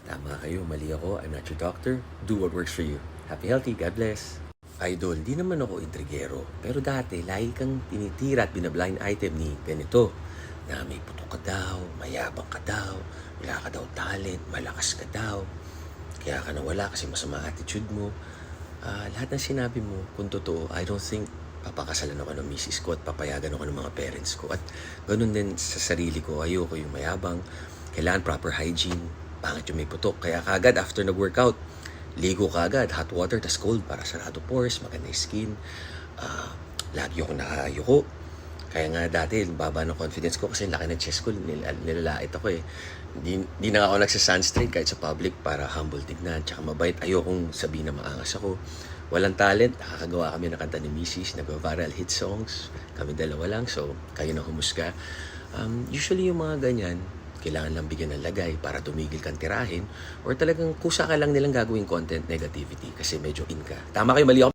Tama kayo, mali ako. I'm not your doctor. Do what works for you. Happy healthy, God bless. Idol, di naman ako intrigero. Pero dati, lagi kang tinitira at binablind item ni ganito. Na may putok ka daw, mayabang ka daw, wala ka daw talent, malakas ka daw. Kaya ka nawala kasi masama attitude mo. Lahat ng sinabi mo, kung totoo, I don't think papakasalan ako ng misis ko at papayagan ako ng mga parents ko. At ganun din sa sarili ko, ayoko yung mayabang. Kailangan proper hygiene, pangit yung may putok. Kaya kagad after nag-workout, ligo kagad, hot water, tas cold para sarado pores, maganda yung skin. Lagi ako nakayuko. Kaya nga dati, baba ng confidence ko kasi laki ng chest ko, nilalait ako eh. Hindi na ako nagsa-sunstrain kahit sa public para humble tignan. Tsaka mabait, ayokong sabihin na maangas ako. Walang talent, nakakagawa kami ng kanta ni Mrs. Nag-viral hit songs. Kami dalawa lang, so kayo na humusga. Usually yung mga ganyan, kailangan lang bigyan ng lagay para tumigil kang tirahin or talagang kusa ka lang nilang gagawing content negativity kasi medyo in ka. Tama kayo, mali ako.